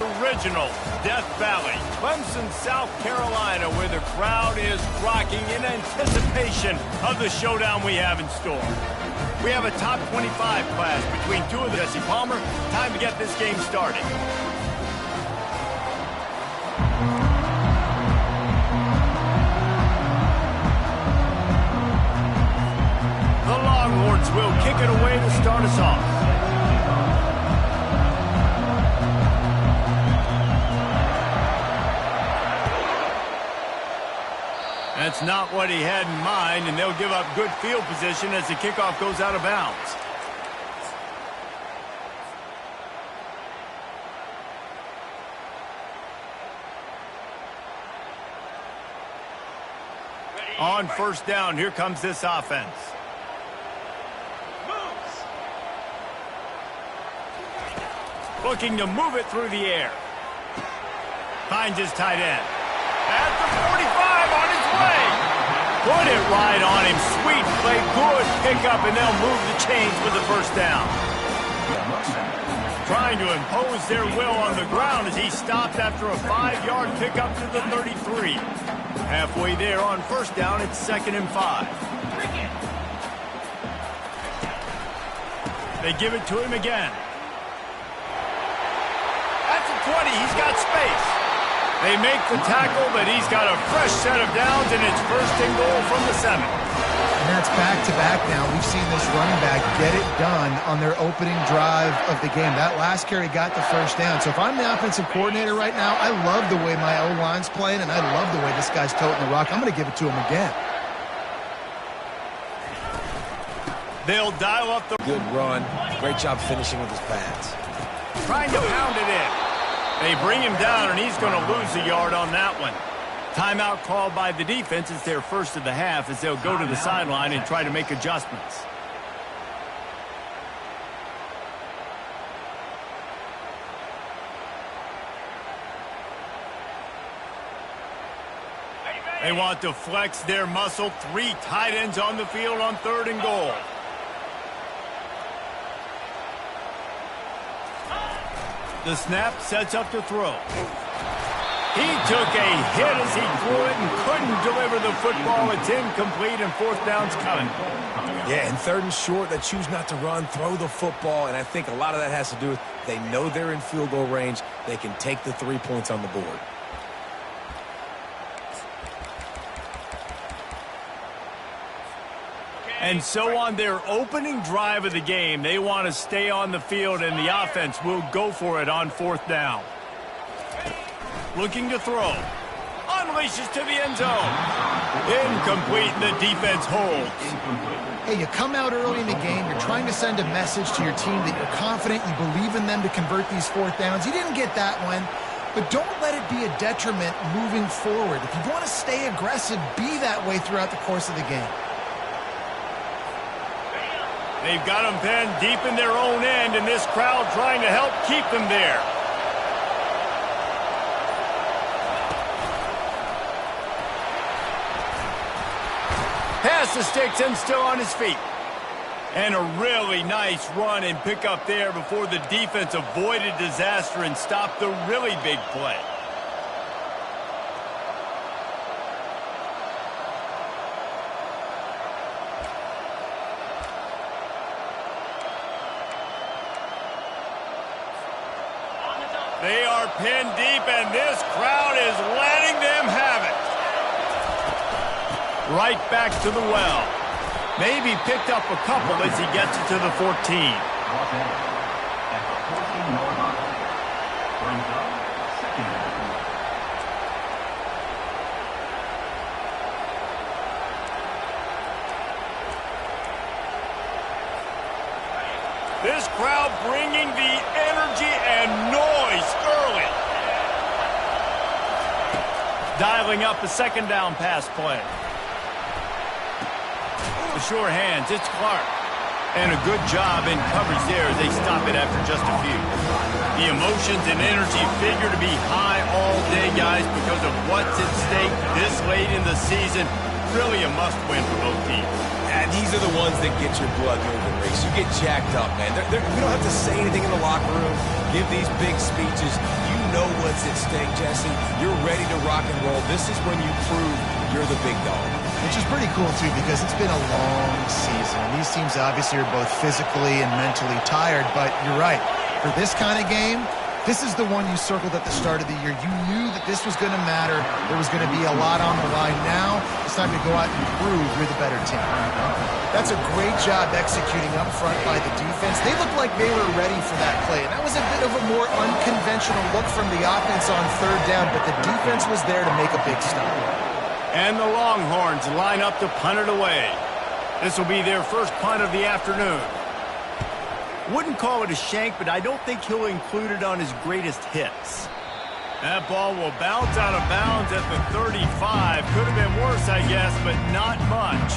Original Death Valley, Clemson, South Carolina, where the crowd is rocking in anticipation of the showdown we have in store. We have a top 25 class between two of the Jesse Palmer. Time to get this game started. The Longhorns will kick it away to start us off. That's not what he had in mind, and they'll give up good field position as the kickoff goes out of bounds. On first down, here comes this offense. Looking to move it through the air. Finds his tight end. At the 45 on his way. Put it right on him. Sweet play. Good pickup, and they'll move the chains with the first down. Trying to impose their will on the ground as he stopped after a 5-yard pickup to the 33. Halfway there on first down, it's 2nd and 5. They give it to him again. At the 20, he's got space. They make the tackle, but he's got a fresh set of downs, and it's 1st and goal from the 7. And that's back-to-back now. We've seen this running back get it done on their opening drive of the game. That last carry got the first down. So if I'm the offensive coordinator right now, I love the way my O-line's playing, and I love the way this guy's toting the rock. I'm going to give it to him again. They'll dial up the... Good run. Great job finishing with his pads. Trying to pound it in. They bring him down, and he's going to lose a yard on that one. Timeout called by the defense. It's their first of the half as they'll go to the sideline and try to make adjustments. They want to flex their muscle. 3 tight ends on the field on 3rd and goal. The snap sets up to throw. He took a hit as he threw it and couldn't deliver the football. It's incomplete, and 4th down's coming. Yeah, and 3rd and short, they choose not to run, throw the football, and I think a lot of that has to do with they know they're in field goal range. They can take the 3 points on the board. And so on their opening drive of the game, they want to stay on the field, and the offense will go for it on 4th down. Looking to throw. Unleashes to the end zone. Incomplete, the defense holds. Hey, you come out early in the game, you're trying to send a message to your team that you're confident, you believe in them to convert these 4th downs. You didn't get that one, but don't let it be a detriment moving forward. If you want to stay aggressive, be that way throughout the course of the game. They've got them pinned deep in their own end, and this crowd trying to help keep them there. Pass the sticks and still on his feet. And a really nice run and pick up there before the defense avoided disaster and stopped the really big play. They are pinned deep, and this crowd is letting them have it. Right back to the well. Maybe picked up a couple as he gets it to the 14. This crowd bringing the energy and noise early. Dialing up a 2nd down pass play. The sure hands, it's Clark. And a good job in coverage there as they stop it after just a few. The emotions and energy figure to be high all day, guys, because of what's at stake this late in the season. Really a must-win for both teams. And these are the ones that get your blood moving, Reese. You get jacked up, man. We don't have to say anything in the locker room, give these big speeches. You know what's at stake, Jesse. You're ready to rock and roll. This is when you prove you're the big dog. Which is pretty cool, too, because it's been a long season. These teams obviously are both physically and mentally tired, but you're right. For this kind of game, this is the one you circled at the start of the year. You knew that this was going to matter. There was going to be a lot on the line. Now it's time to go out and prove you're the better team. That's a great job executing up front by the defense. They looked like they were ready for that play. And that was a bit of a more unconventional look from the offense on third down, but the defense was there to make a big stop. And the Longhorns line up to punt it away. This will be their first punt of the afternoon. Wouldn't call it a shank, but I don't think he'll include it on his greatest hits. That ball will bounce out of bounds at the 35. Could have been worse, I guess, but not much.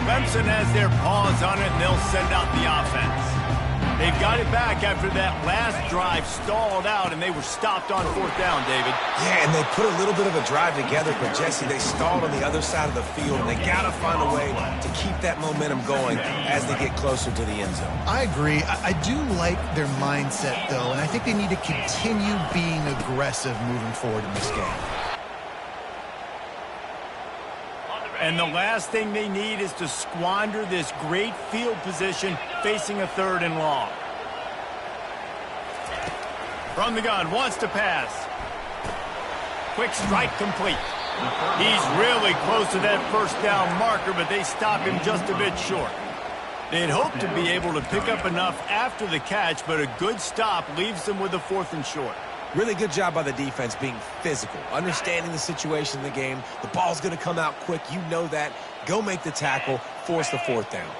Clemson has their paws on it, and they'll send out the offense. They've got it back after that last drive stalled out, and they were stopped on fourth down, David. Yeah, and they put a little bit of a drive together, but, Jesse, they stalled on the other side of the field, and they got to find a way to keep that momentum going as they get closer to the end zone. I agree. I do like their mindset, though, and I think they need to continue being aggressive moving forward in this game. And the last thing they need is to squander this great field position facing a third and long. From the gun, wants to pass. Quick strike complete. He's really close to that first down marker, but they stop him just a bit short. They'd hope to be able to pick up enough after the catch, but a good stop leaves them with a fourth and short. Really good job by the defense being physical, understanding the situation in the game. The ball's going to come out quick. You know that. Go make the tackle, force the fourth down.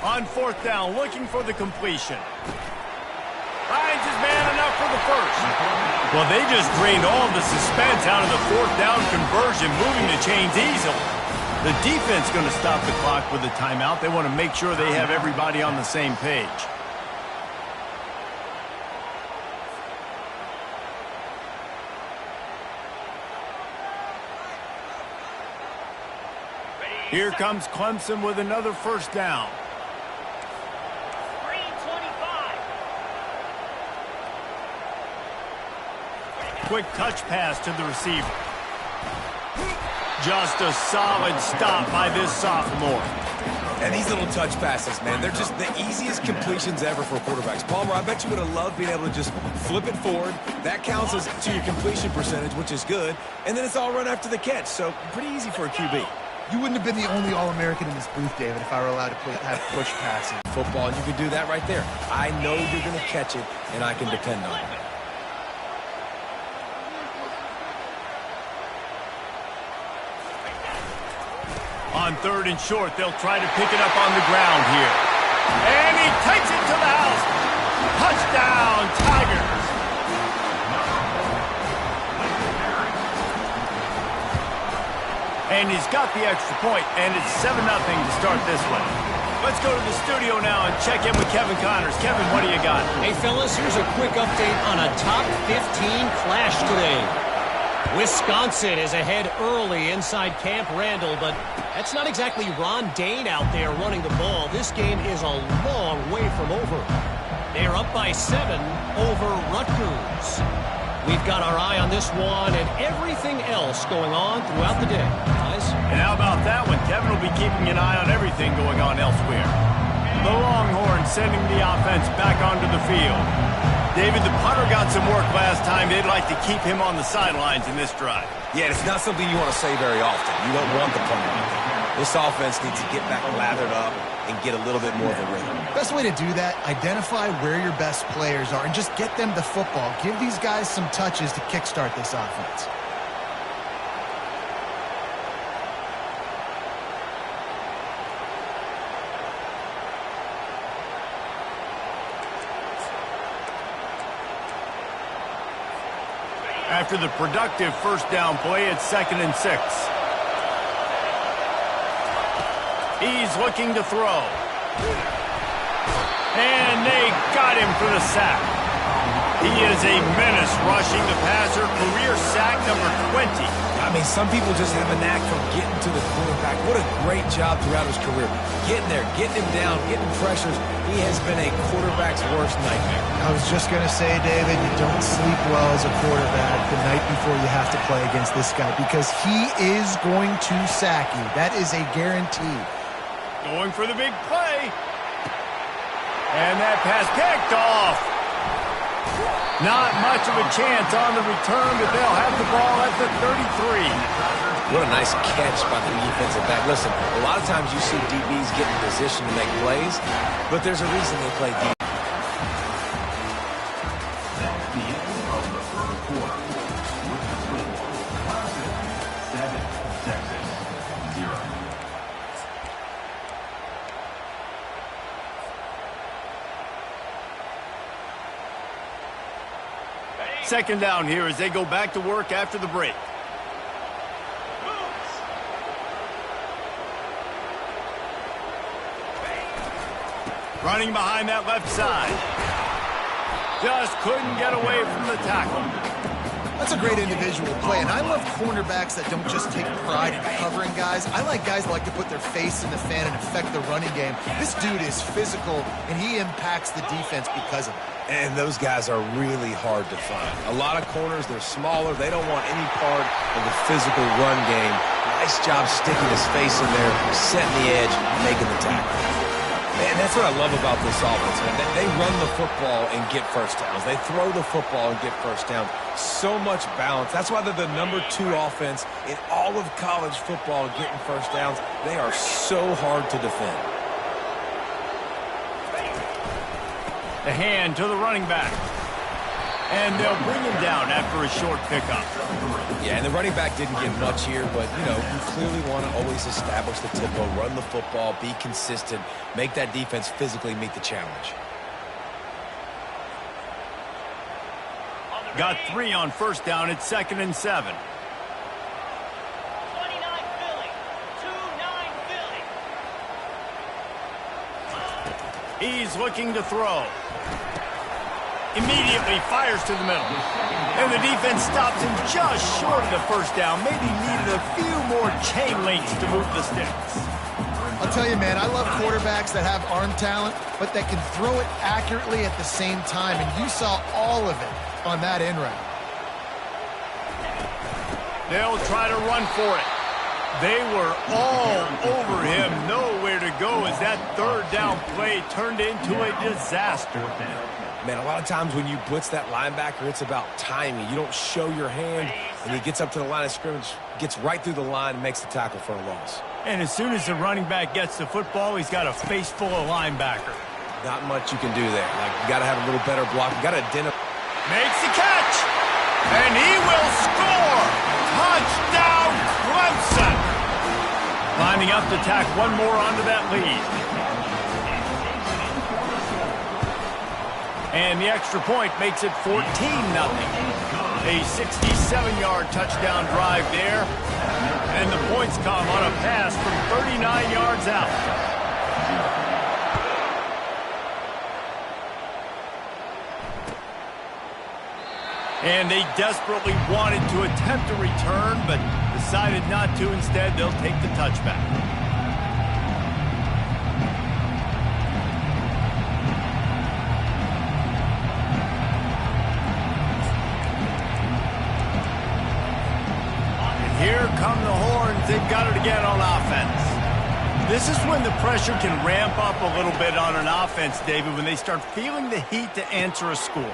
On fourth down, looking for the completion. Finds his man enough for the first. Well, they just drained all of the suspense out of the fourth down conversion, moving the chains easily. The defense going to stop the clock with a timeout. They want to make sure they have everybody on the same page. Here comes Clemson with another first down. 3:25. Quick touch pass to the receiver. Just a solid stop by this sophomore. And these little touch passes, man, they're just the easiest completions ever for quarterbacks. Palmer, I bet you would have loved being able to just flip it forward. That counts as to your completion percentage, which is good. And then it's all run after the catch, so pretty easy for a QB. You wouldn't have been the only All-American in this booth, David, if I were allowed to have push passing. Football, and you can do that right there. I know you're going to catch it, and I can depend on it. On third and short, they'll try to pick it up on the ground here. And he takes it to the house. Touchdown, Tigers. And he's got the extra point, and it's 7-0 to start this one. Let's go to the studio now and check in with Kevin Connors. Kevin, what do you got? Hey, fellas, here's a quick update on a top 15 clash today. Wisconsin is ahead early inside Camp Randall, but that's not exactly Ron Dane out there running the ball. This game is a long way from over. They're up by 7 over Rutgers. We've got our eye on this one and everything else going on throughout the day. Guys? And how about that one? Kevin will be keeping an eye on everything going on elsewhere. The Longhorns sending the offense back onto the field. David, the punter got some work last time. They'd like to keep him on the sidelines in this drive. Yeah, it's not something you want to say very often. You don't want the punter out there. This offense needs to get back lathered up and get a little bit more of a rhythm. Best way to do that, identify where your best players are and just get them the football. Give these guys some touches to kickstart this offense. After the productive first down play, it's 2nd and 6. He's looking to throw. And they got him for the sack. He is a menace rushing the passer. Career sack number 20. I mean, some people just have a knack for getting to the quarterback. What a great job throughout his career. Getting there, getting him down, getting pressures. He has been a quarterback's worst nightmare. I was just going to say, David, you don't sleep well as a quarterback the night before you have to play against this guy because he is going to sack you. That is a guarantee. Going for the big play. And that pass picked off. Not much of a chance on the return, but they'll have the ball at the 33. What a nice catch by the defensive back. Listen, a lot of times you see DBs get in position to make plays, but there's a reason they play defense. Second down here as they go back to work after the break. Running behind that left side. Just couldn't get away from the tackle. That's a great individual play, and I love cornerbacks that don't just take pride in covering guys. I like guys that like to put their face in the fan and affect the running game. This dude is physical, and he impacts the defense because of it. And those guys are really hard to find. A lot of corners, they're smaller. They don't want any part of the physical run game. Nice job sticking his face in there, setting the edge, making the tackle. Man, that's what I love about this offense, man. They run the football and get first downs. They throw the football and get first downs. So much balance. That's why they're the #2 offense in all of college football getting first downs. They are so hard to defend. The hand to the running back. And they'll bring him down after a short pickup. Yeah, and the running back didn't get much here, but, you know, you clearly want to always establish the tempo, run the football, be consistent, make that defense physically meet the challenge. Got 3 on first down. It's 2nd and 7. 29 Philly. 2-9 Philly. He's looking to throw. Immediately fires to the middle. And the defense stops him just short of the first down. Maybe needed a few more chain links to move the sticks. I'll tell you, man, I love quarterbacks that have arm talent, but that can throw it accurately at the same time. And you saw all of it on that end route. They'll try to run for it. They were all over him. Nowhere to go as that third down play turned into a disaster. Man, a lot of times when you blitz that linebacker, it's about timing. You don't show your hand, and he gets up to the line of scrimmage, gets right through the line, and makes the tackle for a loss. And as soon as the running back gets the football, he's got a face full of linebacker. Not much you can do there. Like, you got to have a little better block. You got to identify. Makes the catch, and he will score. Touchdown, Clemson. Lining up to tack one more onto that lead. And the extra point makes it 14-0. A 67-yard touchdown drive there. And the points come on a pass from 39 yards out. And they desperately wanted to attempt a return, but decided not to. Instead, they'll take the touchback. Here come the horns. They've got it again on offense. This is when the pressure can ramp up a little bit on an offense, David, when they start feeling the heat to answer a score.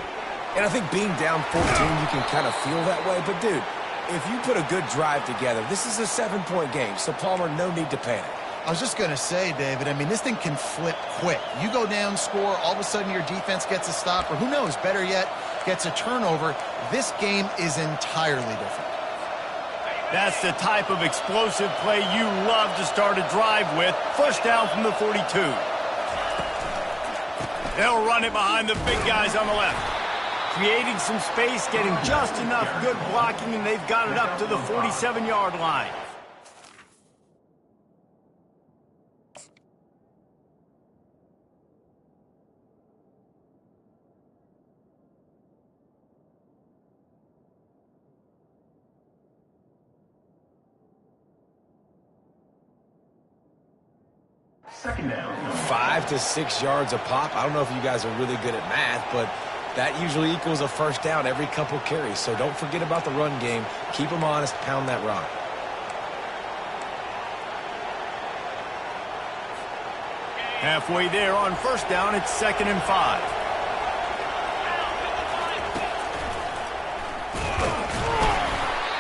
And I think being down 14, you can kind of feel that way. But, dude, if you put a good drive together, this is a 7-point game. So, Palmer, no need to panic. I was just going to say, David, I mean, this thing can flip quick. You go down, score, all of a sudden your defense gets a stop, or who knows, better yet, gets a turnover. This game is entirely different. That's the type of explosive play you love to start a drive with. First down from the 42. They'll run it behind the big guys on the left. Creating some space, getting just enough good blocking, and they've got it up to the 47-yard line. Second down. 5 to 6 yards a pop. I don't know if you guys are really good at math, but that usually equals a first down every couple carries. So don't forget about the run game. Keep them honest. Pound that rock. Halfway there on first down, it's 2nd and 5.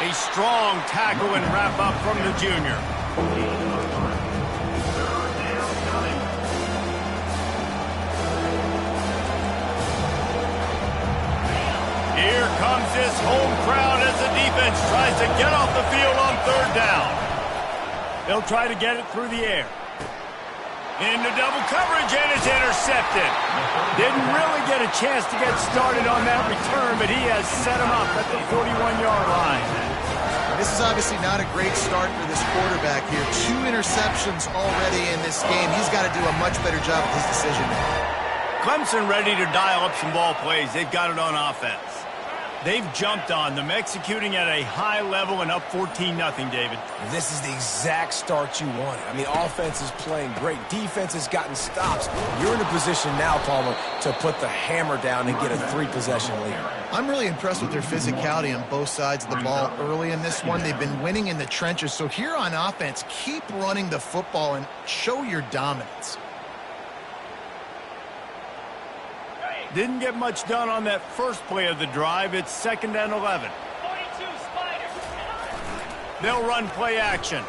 A strong tackle and wrap up from the junior. Here comes this home crowd as the defense tries to get off the field on 3rd down. They'll try to get it through the air. Into double coverage, and it's intercepted. Didn't really get a chance to get started on that return, but he has set him up at the 41-yard line. This is obviously not a great start for this quarterback here. 2 interceptions already in this game. He's got to do a much better job with his decision making. Clemson ready to dial up some ball plays. They've got it on offense. They've jumped on them, executing at a high level and up 14-0, David. This is the exact start you wanted. I mean, offense is playing great. Defense has gotten stops. You're in a position now, Palmer, to put the hammer down and get a 3-possession lead. I'm really impressed with their physicality on both sides of the ball early in this one. They've been winning in the trenches. So here on offense, keep running the football and show your dominance. Didn't get much done on that first play of the drive. It's 2nd and 11. 42 Spiders. They'll run play action.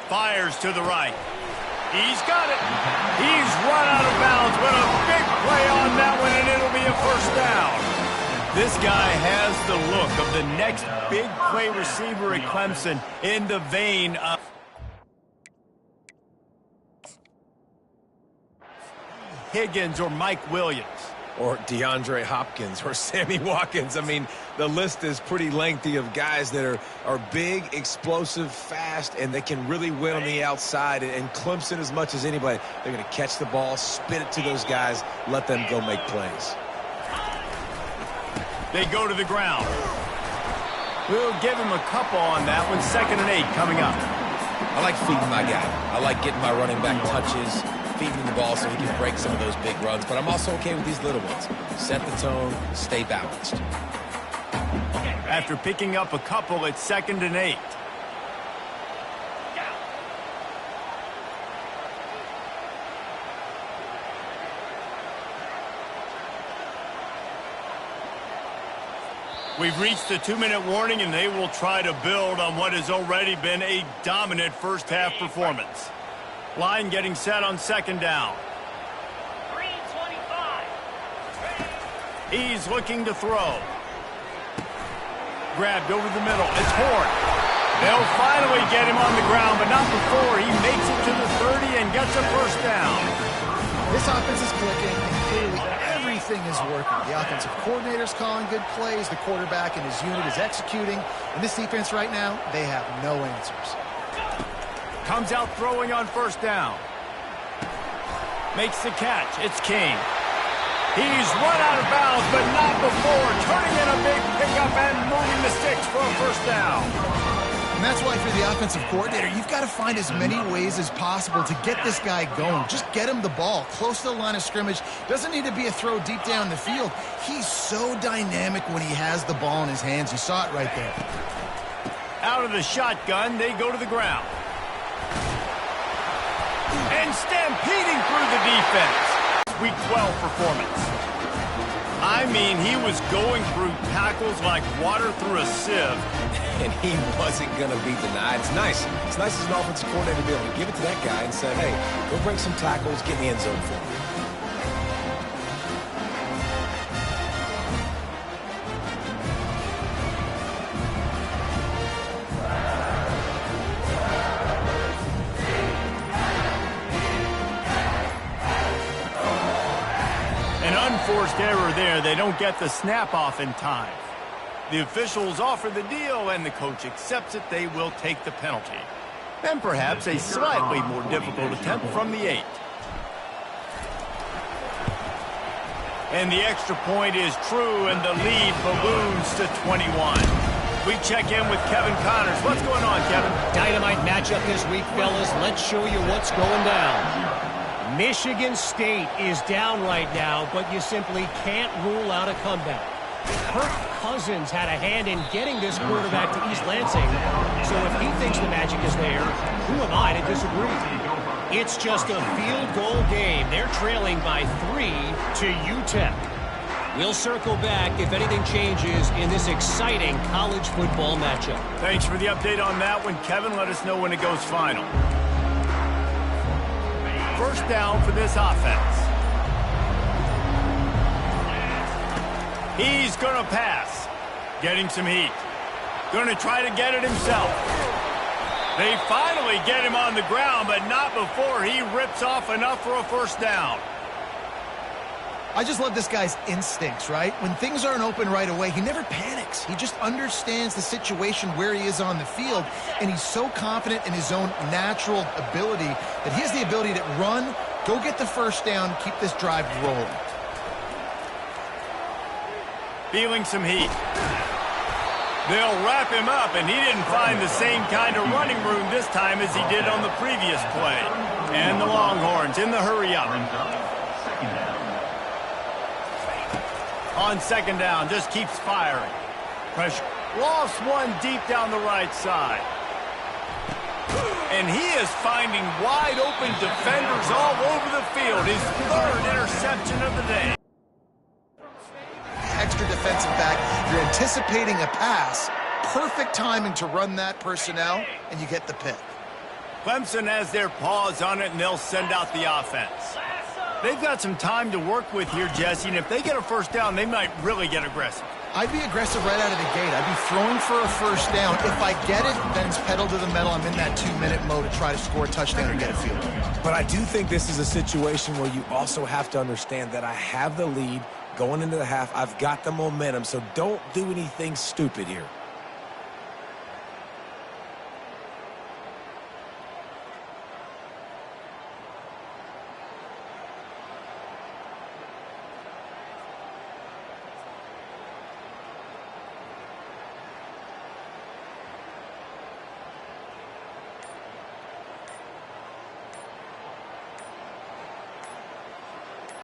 Fires to the right. He's got it. He's run out of bounds, but a big play on that one, and it'll be a first down. This guy has the look of the next big play receiver at Clemson, in the vein of Higgins or Mike Williams. Or DeAndre Hopkins or Sammy Watkins. I mean, the list is pretty lengthy of guys that are big, explosive, fast, and they can really win on the outside. And Clemson, as much as anybody, they're going to catch the ball, spit it to those guys, let them go make plays. They go to the ground. We'll give him a couple on that one. 2nd and 8 coming up. I like feeding my guy. I like getting my running back touches, feeding him the ball so he can break some of those big runs. But I'm also okay with these little ones. Set the tone, stay balanced. After picking up a couple, it's 2nd and 8. We've reached the 2-minute warning, and they will try to build on what has already been a dominant first-half performance. Line getting set on 2nd down. 325. He's looking to throw. Grabbed over the middle. It's Horn. They'll finally get him on the ground, but not before he makes it to the 30 and gets a first down. This offense is clicking, and clearly everything is working. The offensive coordinator's calling good plays. The quarterback and his unit is executing. And this defense right now, they have no answers. Comes out throwing on first down. Makes the catch. It's King. He's run out of bounds, but not before. Turning in a big pickup and moving the sticks for a first down. And that's why for the offensive coordinator, you've got to find as many ways as possible to get this guy going. Just get him the ball close to the line of scrimmage. Doesn't need to be a throw deep down the field. He's so dynamic when he has the ball in his hands. You saw it right there. Out of the shotgun, they go to the ground. And stampeding through the defense. Week 12 performance. I mean, he was going through tackles like water through a sieve. And he wasn't going to be denied. It's nice. It's nice as an offensive coordinator to be able to give it to that guy and say, hey, go break some tackles, get in the end zone for me. An unforced error there. They don't get the snap off in time. The officials offer the deal, and the coach accepts it. They will take the penalty. And perhaps a slightly more difficult attempt from the 8. And the extra point is true, and the lead balloons to 21. We check in with Kevin Connors. What's going on, Kevin? Dynamite matchup this week, fellas. Let's show you what's going down. Michigan State is down right now, but you simply can't rule out a comeback. Kirk Cousins had a hand in getting this quarterback to East Lansing, so if he thinks the magic is there, who am I to disagree? It's just a field goal game. They're trailing by 3 to UTEP. We'll circle back if anything changes in this exciting college football matchup. Thanks for the update on that one, Kevin. Let us know when it goes final. First down for this offense. He's going to pass. Getting some heat. Going to try to get it himself. They finally get him on the ground, but not before he rips off enough for a first down. I just love this guy's instincts, right? When things aren't open right away, he never panics. He just understands the situation where he is on the field, and he's so confident in his own natural ability that he has the ability to run, go get the first down, keep this drive rolling. Feeling some heat. They'll wrap him up, and he didn't find the same kind of running room this time as he did on the previous play. And the Longhorns in the hurry-up. On second down, just keeps firing. Pressure. Lost one deep down the right side. And he is finding wide-open defenders all over the field. His third interception of the day. Extra defensive back, you're anticipating a pass, perfect timing to run that personnel, and you get the pick. Clemson has their paws on it, and they'll send out the offense. They've got some time to work with here, Jesse, and if they get a first down, they might really get aggressive. I'd be aggressive right out of the gate. I'd be throwing for a first down. If I get it, then it's pedal to the metal. I'm in that 2-minute mode to try to score a touchdown or get a field goal. But I do think this is a situation where you also have to understand that I have the lead going into the half. I've got the momentum, so don't do anything stupid here.